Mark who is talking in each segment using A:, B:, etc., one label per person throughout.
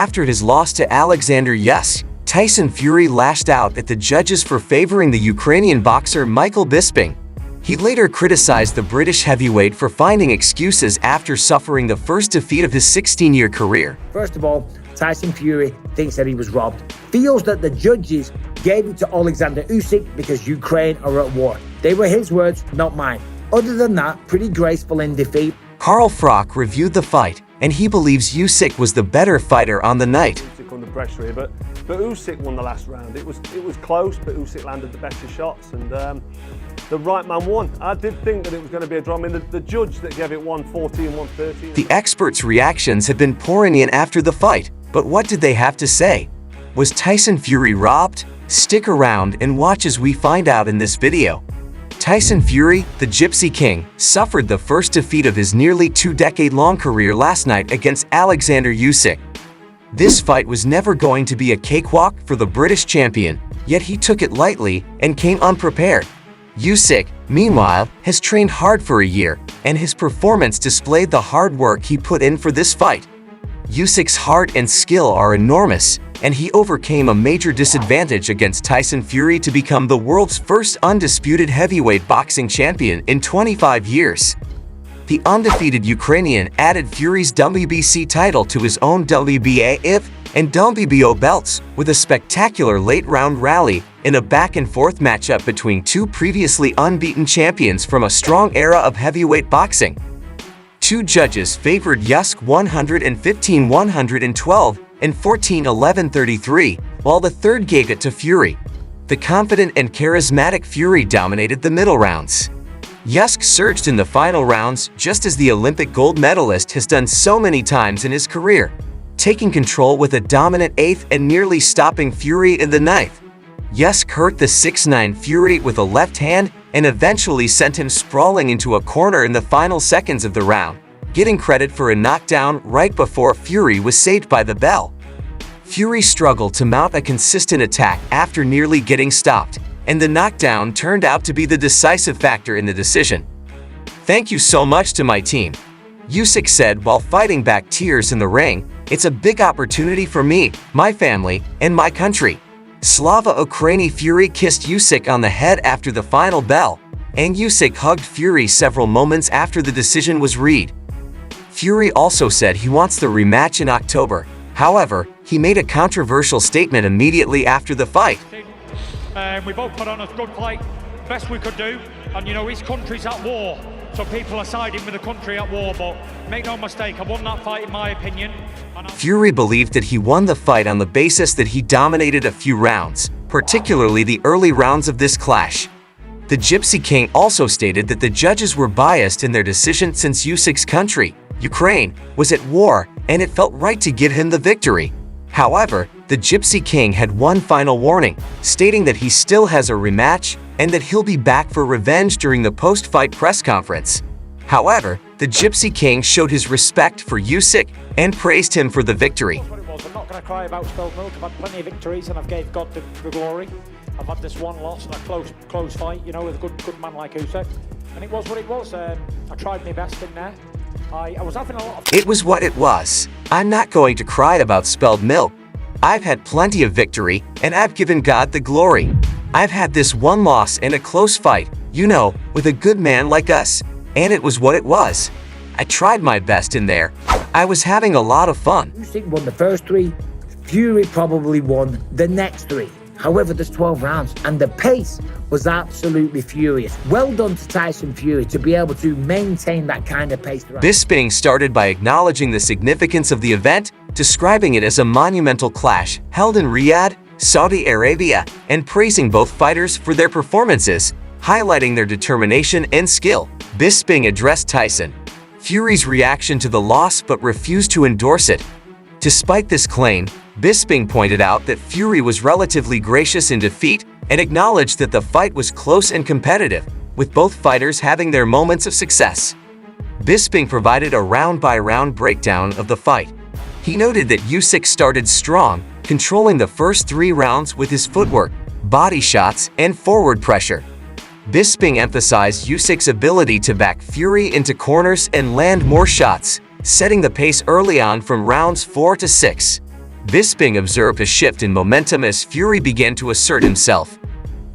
A: After his loss to Oleksander Usyk, Tyson Fury lashed out at the judges for favoring the Ukrainian boxer Michael Bisping. He later criticized the British heavyweight for finding excuses after suffering the first defeat of his 16-year career.
B: First of all, Tyson Fury thinks that he was robbed, feels that the judges gave it to Oleksander Usyk because Ukraine are at war. They were his words, not mine. Other than that, pretty graceful in defeat.
A: Carl Froch reviewed the fight, and he believes Usyk was the better fighter on the night.
C: Usyk under pressure here, but Usyk won the last round. It was close, but Usyk landed the better shots, and the right man won. I did think that it was going to be a draw. I mean, the judge that gave it 140 and 130.
A: The experts' reactions have been pouring in after the fight, but what did they have to say? Was Tyson Fury robbed? Stick around and watch as we find out in this video. Tyson Fury, the Gypsy King, suffered the first defeat of his nearly two-decade-long career last night against Oleksander Usyk. This fight was never going to be a cakewalk for the British champion, yet he took it lightly and came unprepared. Usyk, meanwhile, has trained hard for a year, and his performance displayed the hard work he put in for this fight. Usyk's heart and skill are enormous, and he overcame a major disadvantage against Tyson Fury to become the world's first undisputed heavyweight boxing champion in 25 years. The undefeated Ukrainian added Fury's WBC title to his own WBA IF and WBO belts with a spectacular late-round rally in a back-and-forth matchup between two previously unbeaten champions from a strong era of heavyweight boxing. Two judges favored Usyk 115-112 and 14-11-33, while the third gave it to Fury. The confident and charismatic Fury dominated the middle rounds. Usyk surged in the final rounds just as the Olympic gold medalist has done so many times in his career, taking control with a dominant 8th and nearly stopping Fury in the 9th. Usyk hurt the 6'9" Fury with a left hand and eventually sent him sprawling into a corner in the final seconds of the round, getting credit for a knockdown right before Fury was saved by the bell. Fury struggled to mount a consistent attack after nearly getting stopped, and the knockdown turned out to be the decisive factor in the decision. "Thank you so much to my team," Usyk said while fighting back tears in the ring. "It's a big opportunity for me, my family, and my country." Slava Ukraini. Fury kissed Usyk on the head after the final bell, and Usyk hugged Fury several moments after the decision was read. Fury also said he wants the rematch in October. However, he made a controversial statement immediately after the fight.
D: We both put on a good fight, best we could do, and his country's at war, so people are siding with the country at war, but make no mistake, I won that fight in my opinion.
A: Fury believed that he won the fight on the basis that he dominated a few rounds, particularly the early rounds of this clash. The Gypsy King also stated that the judges were biased in their decision since Usyk's country, Ukraine, was at war, and it felt right to give him the victory. However, the Gypsy King had one final warning, stating that he still has a rematch and that he'll be back for revenge during the post-fight press conference. However, the Gypsy King showed his respect for Usyk and praised him for the victory.
E: I'm not going to cry about spilled milk. I've had plenty of victories and I've gave God the glory. I've had this one loss and a close fight, with a good man like Usyk. And it was what it was. I tried my best in there. I was having a lot of...
A: It was what it was. I'm not going to cry about spilled milk. I've had plenty of victory, and I've given God the glory. I've had this one loss and a close fight, with a good man like us. And it was what it was. I tried my best in there. I was having a lot of fun.
B: Usyk won the first 3. Fury probably won the next 3. However, there's 12 rounds, and the pace was absolutely furious. Well done to Tyson Fury to be able to maintain that kind of pace.
A: Bisping started by acknowledging the significance of the event, describing it as a monumental clash held in Riyadh, Saudi Arabia, and praising both fighters for their performances, highlighting their determination and skill. Bisping addressed Tyson Fury's reaction to the loss but refused to endorse it. Despite this claim, Bisping pointed out that Fury was relatively gracious in defeat and acknowledged that the fight was close and competitive, with both fighters having their moments of success. Bisping provided a round-by-round breakdown of the fight. He noted that Usyk started strong, controlling the first 3 rounds with his footwork, body shots, and forward pressure. Bisping emphasized Usyk's ability to back Fury into corners and land more shots, setting the pace early on from rounds 4 to 6. Bisping observed a shift in momentum as Fury began to assert himself.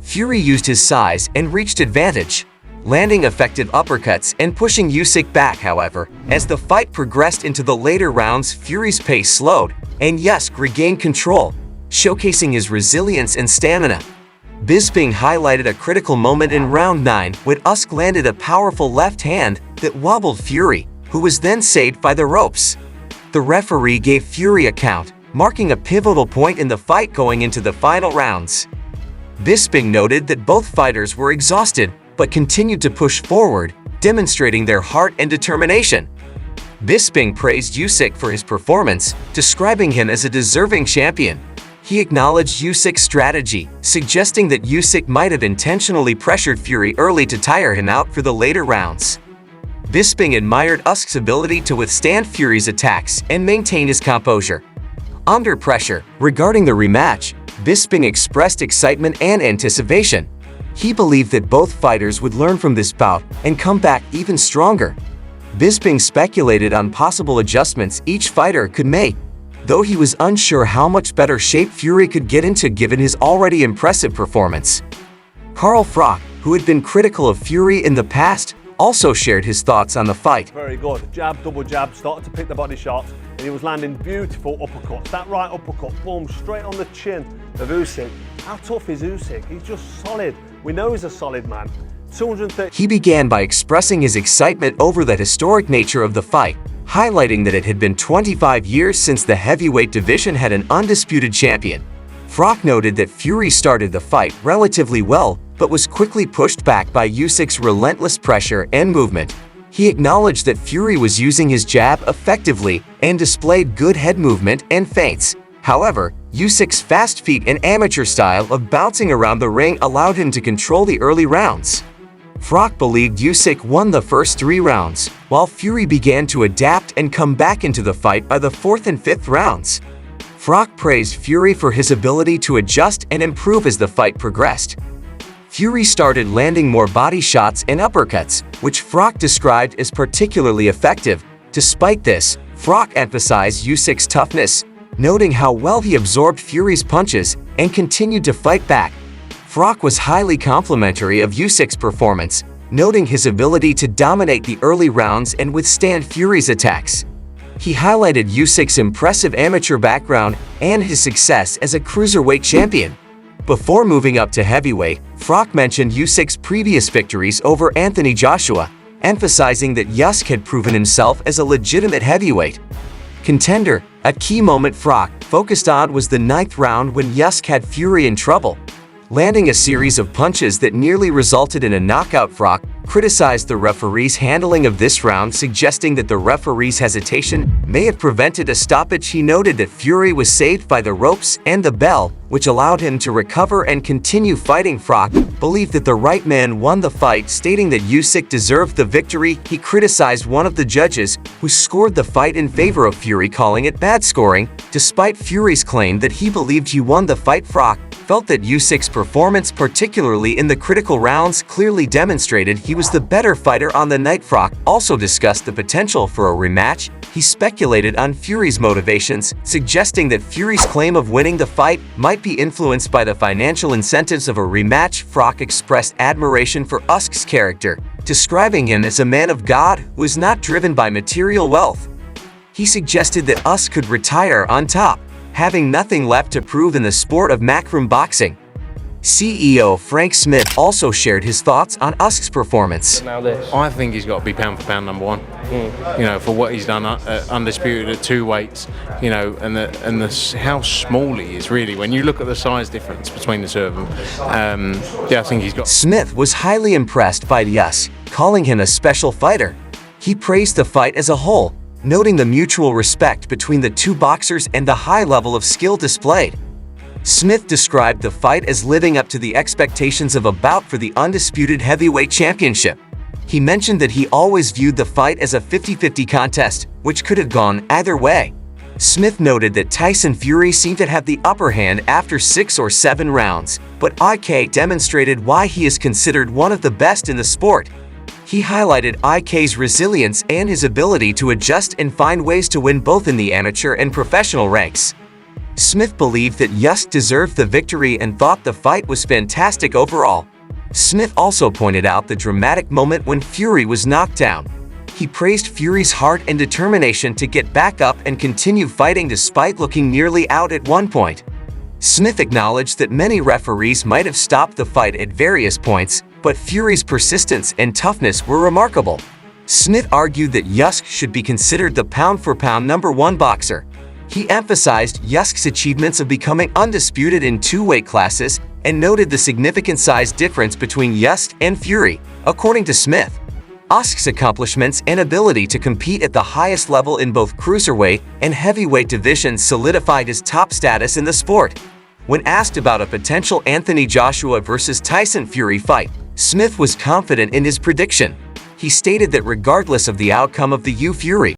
A: Fury used his size and reached advantage, landing effective uppercuts and pushing Usyk back. However, as the fight progressed into the later rounds, Fury's pace slowed, and Usyk regained control, showcasing his resilience and stamina. Bisping highlighted a critical moment in round 9 when Usyk landed a powerful left hand that wobbled Fury, who was then saved by the ropes. The referee gave Fury a count, marking a pivotal point in the fight going into the final rounds. Bisping noted that both fighters were exhausted but continued to push forward, demonstrating their heart and determination. Bisping praised Usyk for his performance, describing him as a deserving champion. He acknowledged Usyk's strategy, suggesting that Usyk might have intentionally pressured Fury early to tire him out for the later rounds. Bisping admired Usyk's ability to withstand Fury's attacks and maintain his composure. Under pressure, regarding the rematch, Bisping expressed excitement and anticipation. He believed that both fighters would learn from this bout and come back even stronger. Bisping speculated on possible adjustments each fighter could make, though he was unsure how much better shape Fury could get into given his already impressive performance. Carl Froch, who had been critical of Fury in the past, also shared his thoughts on the fight.
C: Very good. Jab, double jab, started to pick the body shots, and he was landing beautiful uppercuts. That right uppercut, boom, straight on the chin of Usyk. How tough is Usyk? He's just solid. We know he's a solid man. 230.
A: He began by expressing his excitement over the historic nature of the fight, highlighting that it had been 25 years since the heavyweight division had an undisputed champion. Froch noted that Fury started the fight relatively well, but was quickly pushed back by Usyk's relentless pressure and movement. He acknowledged that Fury was using his jab effectively and displayed good head movement and feints. However, Usyk's fast feet and amateur style of bouncing around the ring allowed him to control the early rounds. Froch believed Usyk won the first 3 rounds, while Fury began to adapt and come back into the fight by the 4th and 5th rounds. Froch praised Fury for his ability to adjust and improve as the fight progressed. Fury started landing more body shots and uppercuts, which Froch described as particularly effective. Despite this, Froch emphasized Usyk's toughness, noting how well he absorbed Fury's punches and continued to fight back. Froch was highly complimentary of Usyk's performance, noting his ability to dominate the early rounds and withstand Fury's attacks. He highlighted Usyk's impressive amateur background and his success as a cruiserweight champion. Before moving up to heavyweight, Froch mentioned Usyk's previous victories over Anthony Joshua, emphasizing that Usyk had proven himself as a legitimate heavyweight contender. A key moment Froch focused on was the 9th round when Usyk had Fury in trouble, landing a series of punches that nearly resulted in a knockout. Froch criticized the referee's handling of this round, suggesting that the referee's hesitation may have prevented a stoppage. He noted that Fury was saved by the ropes and the bell, which allowed him to recover and continue fighting. Froch believed that the right man won the fight, stating that Usyk deserved the victory. He criticized one of the judges who scored the fight in favor of Fury, calling it bad scoring. Despite Fury's claim that he believed he won the fight, Froch felt that Usyk's performance, particularly in the critical rounds, clearly demonstrated he was the better fighter on the night. Froch also discussed the potential for a rematch. He speculated on Fury's motivations, suggesting that Fury's claim of winning the fight might be influenced by the financial incentives of a rematch. Froch expressed admiration for Usyk's character, describing him as a man of God who is not driven by material wealth. He suggested that Usyk could retire on top, having nothing left to prove in the sport of matchroom boxing. CEO Frank Smith also shared his thoughts on Usyk's performance.
F: I think he's got to be pound for pound number 1. You know, for what he's done undisputed at 2 weights. You know, and how small he is really. When you look at the size difference between the 2 of them, yeah, I think he's got.
A: Smith was highly impressed by Usyk, calling him a special fighter. He praised the fight as a whole, noting the mutual respect between the 2 boxers and the high level of skill displayed. Smith described the fight as living up to the expectations of a bout for the undisputed heavyweight championship. He mentioned that he always viewed the fight as a 50-50 contest, which could have gone either way. Smith noted that Tyson Fury seemed to have the upper hand after 6 or 7 rounds, but IK demonstrated why he is considered one of the best in the sport. He highlighted IK's resilience and his ability to adjust and find ways to win both in the amateur and professional ranks. Smith believed that Usyk deserved the victory and thought the fight was fantastic overall. Smith also pointed out the dramatic moment when Fury was knocked down. He praised Fury's heart and determination to get back up and continue fighting despite looking nearly out at one point. Smith acknowledged that many referees might have stopped the fight at various points, but Fury's persistence and toughness were remarkable. Smith argued that Usyk should be considered the pound-for-pound #1 boxer. He emphasized Usyk's achievements of becoming undisputed in 2 weight classes and noted the significant size difference between Usyk and Fury. According to Smith, Usyk's accomplishments and ability to compete at the highest level in both cruiserweight and heavyweight divisions solidified his top status in the sport. When asked about a potential Anthony Joshua versus Tyson Fury fight, Smith was confident in his prediction. He stated that regardless of the outcome of the Fury